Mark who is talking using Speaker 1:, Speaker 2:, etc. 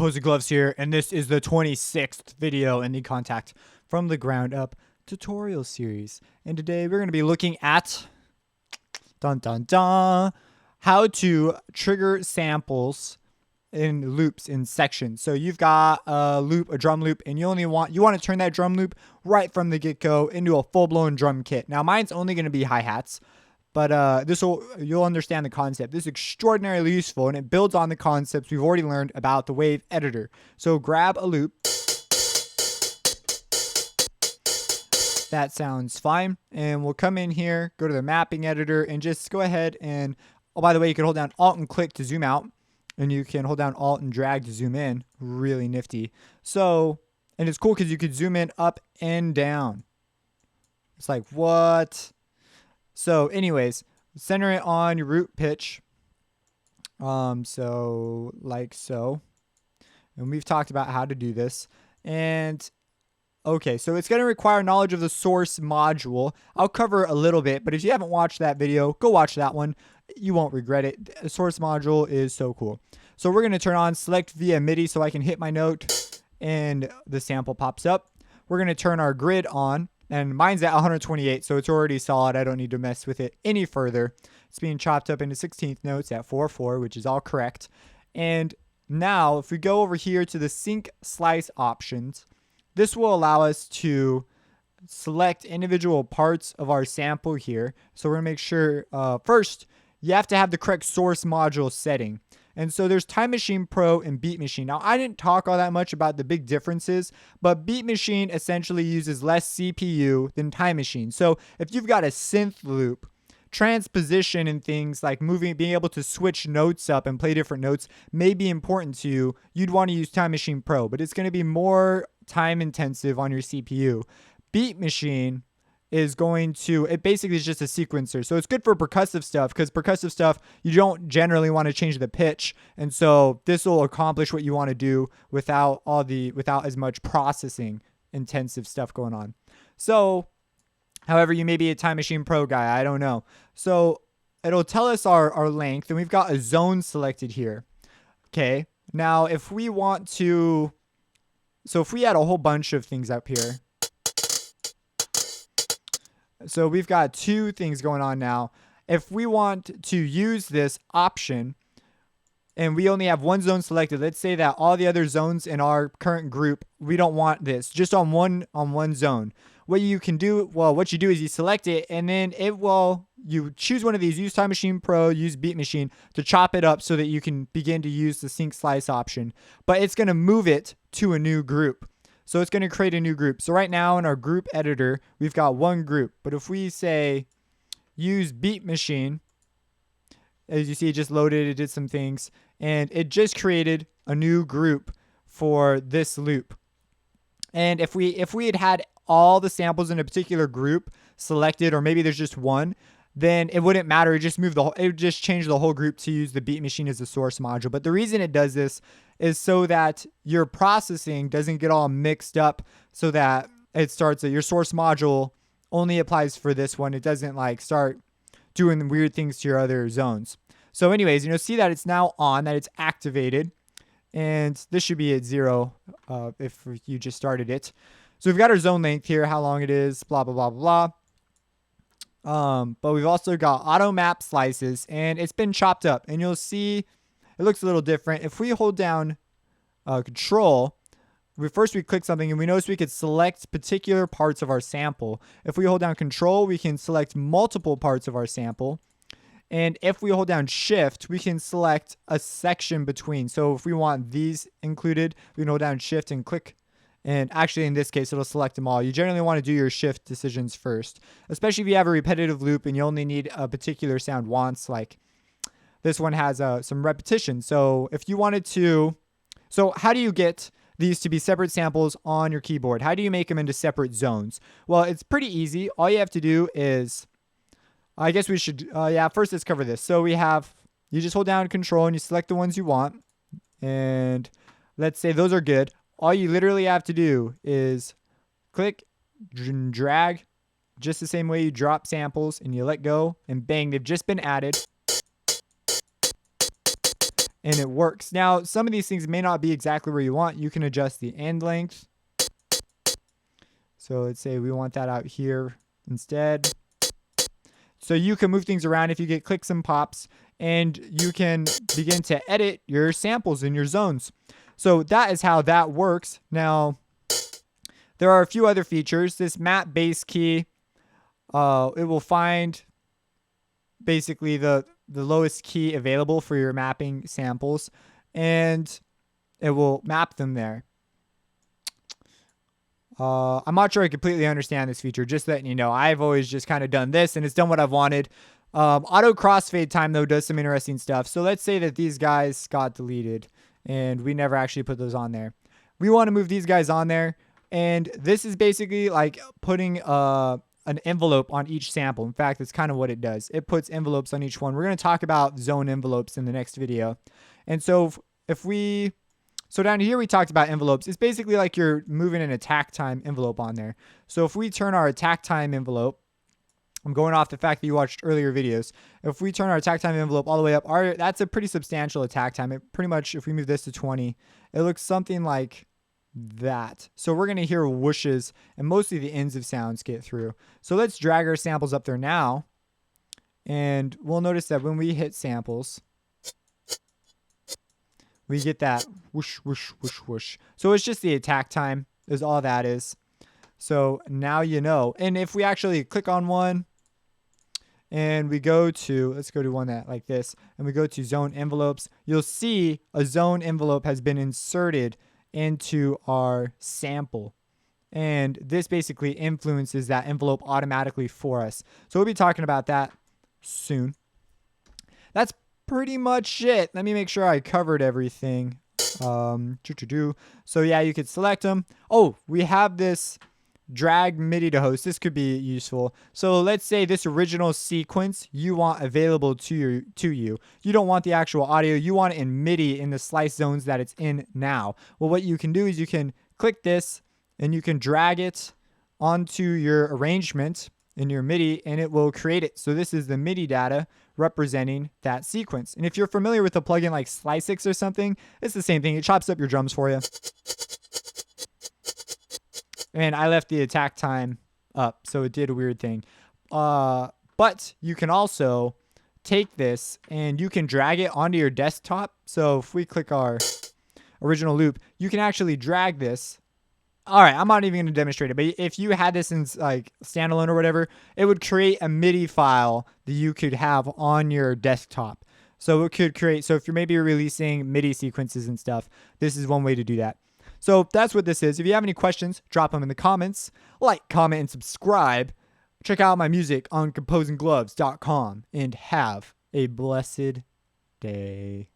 Speaker 1: Opposing Gloves here, and this is the 26th video in the Kontakt from the ground up tutorial series. And today we're going to be looking at how to trigger samples in loops in sections. So you've got a drum loop, and you want to turn that drum loop right from the get-go into a full-blown drum kit. Now mine's only going to be hi-hats, but you'll understand the concept. This is extraordinarily useful, and it builds on the concepts we've already learned about the Wave editor. So grab a loop. That sounds fine. And we'll come in here, go to the mapping editor, and just go ahead and, oh, by the way, you can hold down Alt and click to zoom out, and you can hold down Alt and drag to zoom in. Really nifty. So, and it's cool because you could zoom in up and down. It's like, what? So anyways, center it on your root pitch. So like so. And we've talked about how to do this. And okay, so it's going to require knowledge of the source module. I'll cover a little bit, but if you haven't watched that video, go watch that one. You won't regret it. The source module is so cool. So we're going to turn on select via MIDI so I can hit my note and the sample pops up. We're going to turn our grid on. And mine's at 128, so it's already solid. I don't need to mess with it any further. It's being chopped up into 16th notes at 4/4, which is all correct. And now, if we go over here to the sync slice options, this will allow us to select individual parts of our sample here. So we're going to make sure, first, you have to have the correct source module setting. And so there's Time Machine Pro and Beat Machine. Now, I didn't talk all that much about the big differences, but Beat Machine essentially uses less CPU than Time Machine. So if you've got a synth loop, transposition and things like being able to switch notes up and play different notes may be important to you. You'd want to use Time Machine Pro, but it's going to be more time intensive on your CPU. Beat Machine is it basically is just a sequencer. So it's good for percussive stuff, because percussive stuff, you don't generally want to change the pitch. And so this will accomplish what you want to do without as much processing intensive stuff going on. So, however, you may be a Time Machine Pro guy, I don't know. So it'll tell us our length, and we've got a zone selected here. Okay. Now, if we had a whole bunch of things up here. So we've got two things going on now. If we want to use this option and we only have one zone selected, let's say that all the other zones in our current group, we don't want this, just on one zone. What you can do, what you do is you select it, and then you choose one of these, use Time Machine Pro, use Beat Machine to chop it up so that you can begin to use the sync slice option. But it's going to move it to a new group. So it's going to create a new group. So right now in our group editor, we've got one group. But if we say use Beat Machine, as you see, it just loaded, it did some things, and it just created a new group for this loop. And if we had all the samples in a particular group selected, or maybe there's just one, then it wouldn't matter. It would just change the whole group to use the Beat Machine as a source module. But the reason it does this is so that your processing doesn't get all mixed up, so that it starts that your source module only applies for this one. It doesn't start doing weird things to your other zones. So anyways, see that it's now on, that it's activated, and this should be at 0 if you just started it. So we've got our zone length here, how long it is, blah, blah, blah, blah. But we've also got auto map slices, and it's been chopped up, and you'll see it looks a little different. If we hold down control, we click something, and we notice we could select particular parts of our sample. If we hold down control, we can select multiple parts of our sample. And if we hold down shift, we can select a section between. So if we want these included, we can hold down shift and click. And actually, in this case, it'll select them all. You generally want to do your shift decisions first, especially if you have a repetitive loop and you only need a particular sound once. Like this one has some repetition. So if you wanted to, so how do you get these to be separate samples on your keyboard? How do you make them into separate zones? Well, it's pretty easy. All you have to do is, I guess we should, first let's cover this. So you just hold down control and you select the ones you want. And let's say those are good. All you literally have to do is click and drag just the same way you drop samples, and you let go, and bang, they've just been added. and it works. Now, some of these things may not be exactly where you want. You can adjust the end length. So let's say we want that out here instead. So you can move things around if you get clicks and pops, and you can begin to edit your samples in your zones. So that is how that works. Now, there are a few other features. This map base key, it will find basically the lowest key available for your mapping samples, and it will map them there. I'm not sure I completely understand this feature, just letting you know. I've always just kind of done this, and it's done what I've wanted. Auto crossfade time, though, does some interesting stuff. So let's say that these guys got deleted, and we never actually put those on there. We want to move these guys on there, and this is basically like putting an envelope on each sample. In fact, that's kind of what it does. It puts envelopes on each one. We're going to talk about zone envelopes in the next video. And so so down here we talked about envelopes. It's basically like you're moving an attack time envelope on there. So if we turn our attack time envelope, I'm going off the fact that you watched earlier videos. If we turn our attack time envelope all the way up, that's a pretty substantial attack time. It pretty much, if we move this to 20, it looks something like that. So we're going to hear whooshes, and mostly the ends of sounds get through. So let's drag our samples up there now, and we'll notice that when we hit samples, we get that whoosh, whoosh, whoosh, whoosh. So it's just the attack time is all that is. So now you know. And if we actually click on one and we go to, let's go to one that like this, and we go to zone envelopes, you'll see a zone envelope has been inserted into our sample. And this basically influences that envelope automatically for us. So we'll be talking about that soon. That's pretty much it. Let me make sure I covered everything. So yeah, you could select them. Oh, we have this drag MIDI to host. This could be useful. So let's say this original sequence you want available to you. You don't want the actual audio. You want it in MIDI in the slice zones that it's in now. Well, what you can do is you can click this and you can drag it onto your arrangement in your MIDI, and it will create it. So this is the MIDI data representing that sequence. And if you're familiar with a plugin like Slicix or something, it's the same thing. It chops up your drums for you. And I left the attack time up, so it did a weird thing. But you can also take this and you can drag it onto your desktop. So if we click our original loop, you can actually drag this. All right, I'm not even going to demonstrate it, but if you had this in like standalone or whatever, it would create a MIDI file that you could have on your desktop. So it could create, so if you're maybe releasing MIDI sequences and stuff, this is one way to do that. So that's what this is. If you have any questions, drop them in the comments. Like, comment, and subscribe. Check out my music on composinggloves.com, and have a blessed day.